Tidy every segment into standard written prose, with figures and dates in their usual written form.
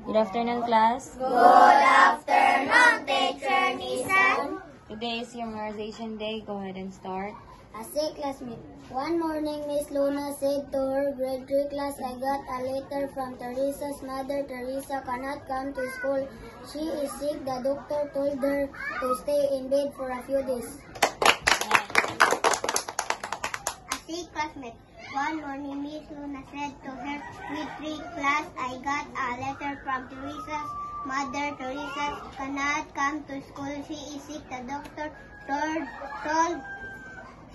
Good afternoon, class. Good afternoon, Teacher Nisan. Today is your memorization day. Go ahead and start. As a classmate, one morning Miss Luna said to her grade 3 class, I got a letter from Teresa's mother. Teresa cannot come to school. She is sick. The doctor told her to stay in bed for a few days. As a classmate, one morning Miss Luna said to her grade 3 class, I got a letter from Teresa's mother. Teresa cannot come to school. She is sick. The doctor told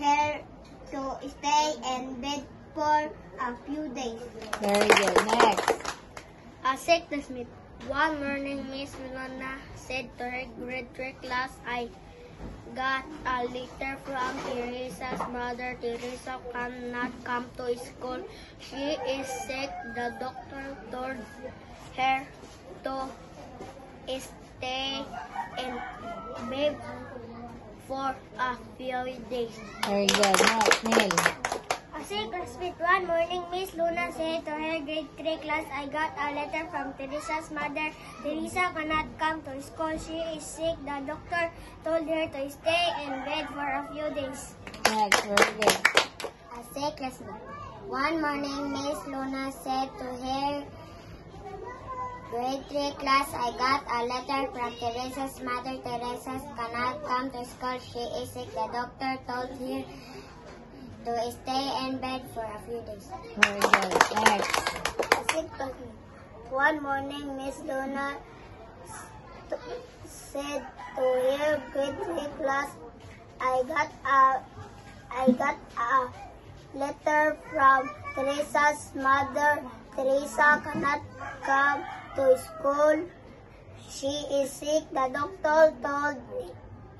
her to stay in bed for a few days. Very good. Next. As a classmate, one morning Miss Luna said to her grade 3 class, I got a letter from Teresa's mother. Teresa cannot come to school. She is sick. The doctor told her to stay in bed for a few days. Very good. Next. Neil. As a classmate, one morning Miss Luna said to her grade 3 class, I got a letter from Teresa's mother. Teresa cannot come to school. She is sick. The doctor told her to stay in bed for a few days. Next. Very good. As a classmate, one morning Miss Luna said to her grade 3 class, I got a letter from Teresa's mother. Teresa cannot come to school. She is sick. The doctor told her to stay in bed for a few days. Very good. Next. One morning, Miss Luna said to her grade 3 class, I got a letter from Teresa's mother. Teresa cannot come to school. She is sick. The doctor told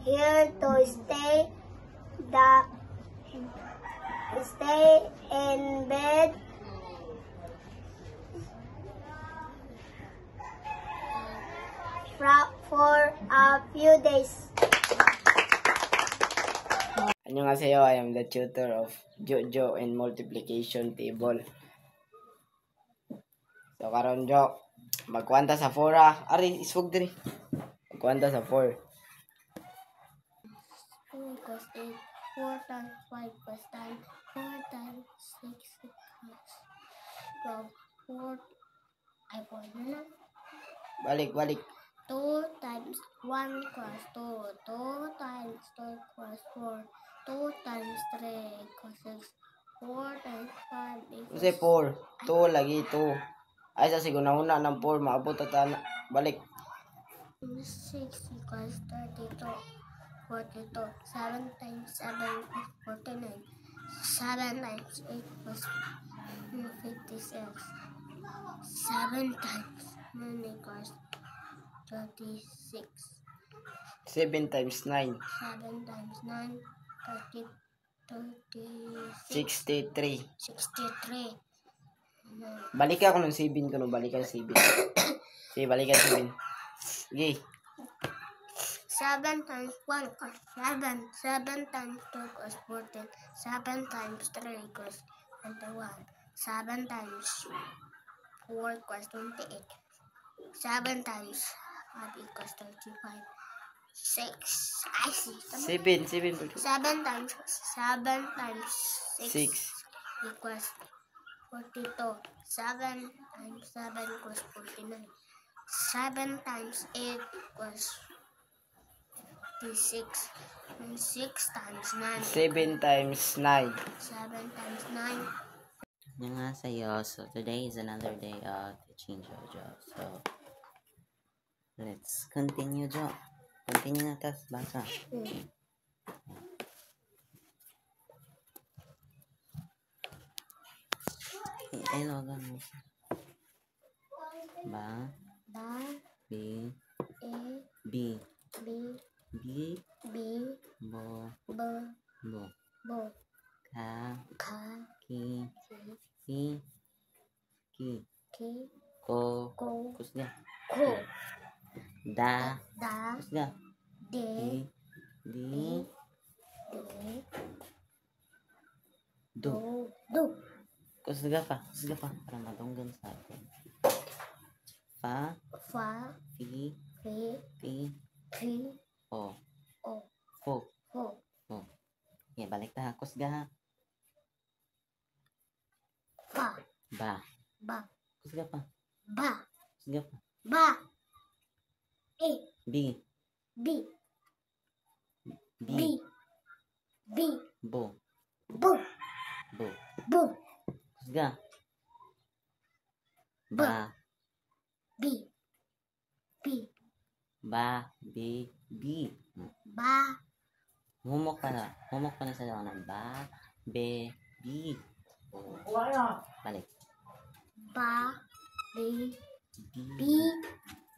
her to stay in bed for a few days. 안녕하세요. I am the tutor of Jojo in multiplication table. So karon Jo, magkwanta sa 4 ah. Ari, iswag diri. Magkwanta sa 4. 2 equals 8. 4 times 5 equals 10. 4 times 6 equals 12. 4 ay 4 na lang. Balik. 2 times 1 equals 2. 2 times 2 equals 4. 2 times 3 equals 6. 4 times 5 equals... Kasi 4. 2 lagi 2. Ay sa siguna-una ng 4 maabot at balik. 6 equals 32. 42. 7 times 7 equals 49. 7 times 8 equals 56. 7 times 9 equals 36. 7 times 9. 7 times 9, 63. 63. Balik ako ng 7 ko no, balik ka 7. Sige, balik ka 7. Sige. 7 times 1 equals 7. 7 times 2 equals 14. 7 times 3 equals 21. 7 times 4 equals 28. 7 times 5 equals 35. 6. I see. 7. 7 times 6 equals 42. 7 times 7 equals 49. 7 times 8 equals 56. And 6 times 9. 7 times 9. 7 times 9. 안녕하세요. So today is another day of teaching Jojo. So let's continue, Jo. Continue na tas basa. Ay, logan mo. Ba. B. B. Bo. Ka. Ki. Ko. Kusga. Da. Kusga. Di. Do. Kusga pa. Para matunggan sa akin. Fa, Fa, fi, Fi, fi, Fi, o, O, fo. Ho. O. Okay, balik ta. Kusga. Fa, Ba. Ba, Kusga pa. Ba, Kusga pa. Ba, E, Bi. B, Bi. B, B, Bo. Bo, Bo. Bo, Kusga. Ba. Ba. B, B, Ba. Bi. Bi. Ba, Humok ka na. Humok ka na sa lawan ng ba. Be. Bi. Balik. Ba, B, Bi. B,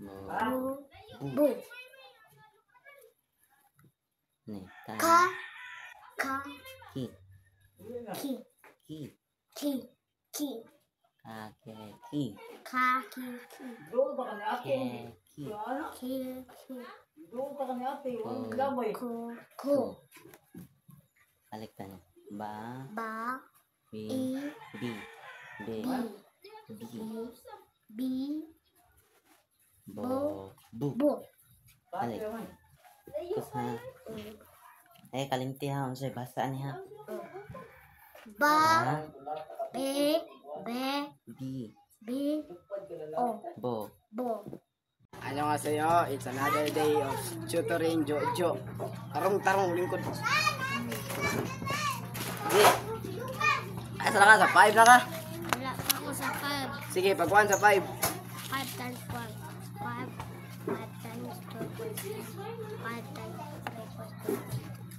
Bo. Bo, Bo, Ni. Ka. Ka, Ka, Ki. Ki, Ki. Ki, Ki, Ka. Ke. Ki. Ka, Ki, Ki, Ke. Ki. Ki, Ki, Ko. Ko, Ko, Balik tayo. Ba. Ba, Bi. E, Bi. Be. B, Bi. B, Bo. Bu. Bo, Balik. Kus ha. Kalimti ha. Unsay basa niya. Ba, Ba. Be, Be, Bi. B, O, Bo. Bo. Annyeonghaseyo, it's another day of tutoring Jojo. Tarong lingkod. Sige. Asa na ka? Sa 5 na ka? Wala pa ako sa 5. Sige, pag-1 sa 5. 5 times 1, 5. 5 times 2 was 5 times 3 was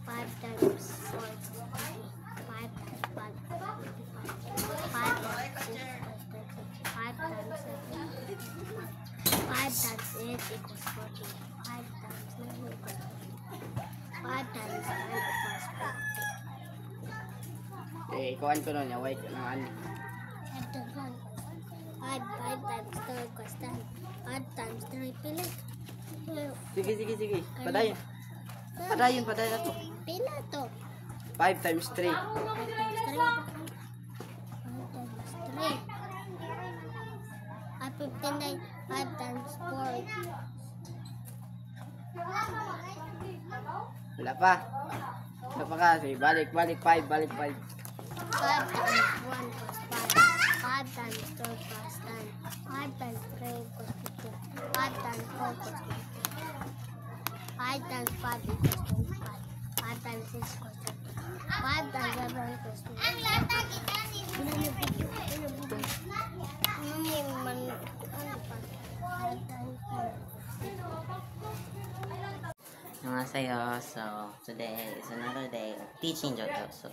5 times 4 was 5 times 5 was 5 times 6 was 5 times 7 5 times 8 equals 40. 5 times 9 equals 40. 5 times 9 equals 40. Okay, ikuhan ko nun. Yaway ko naman. 5 times 2 equals 10. 5 times 3 pilit. Sige. Padayon. Padayon na to. Pila to? 5 times 3. 5 times 3. 5 times 3. 59. 5 times 4. Wala pa. Wala pa kasi. Balik 5. 5 times 1 equals 5. 5 times 2 equals 10. 5 times 3 equals 15. 5 times 4 equals 15. 5 times 5 equals 25. 5 times 6 equals 20. 5 times 7 equals 20. Ang lata kita ni video. Annyeonghaseyo. So, today is another day of teaching Jojo. So,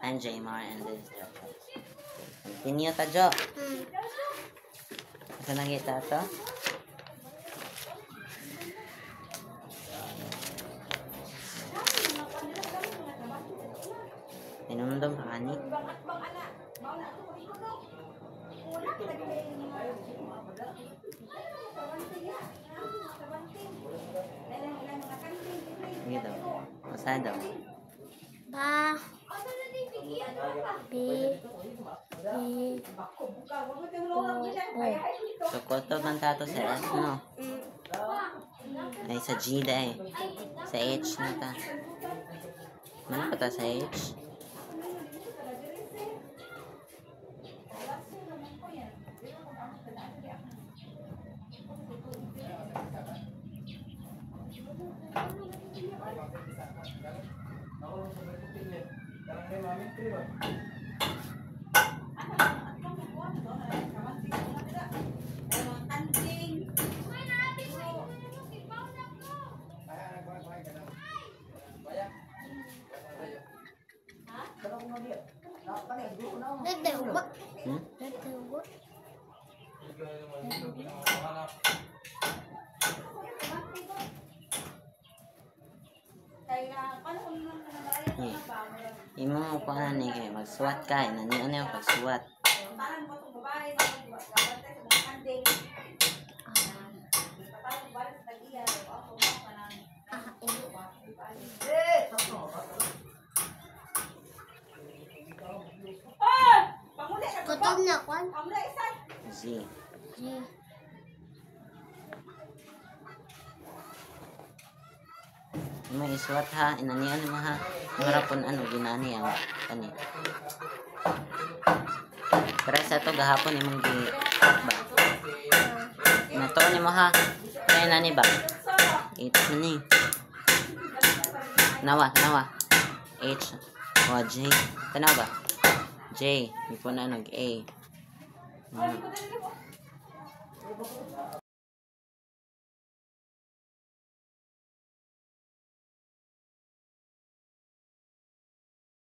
I'm Jaymar and this is Jojo. Continue ta, Jo. Asa na kita to? Inumdum ka kani? Sige daw. Basa daw. Ba, B, So, koto man tato sa S, no? Ay, sa G dahi. Sa H na ta. Ano pa ta sa H? Nagdawa. Hmm? Nagdawa. Imo mo pa na ni kay mag-SWAT ka. Ano yung pag-SWAT? Kutob na kwan. Z. G. May isuwat ha. Inanian mo ha. Marapon ginani ang kani. Pero sa to gahapon imong gi ba. Nato ni mo ha. Kaya nani ba? 8 man ni. Nawa. H. O, J. Tanaw ba? J. Ipon A.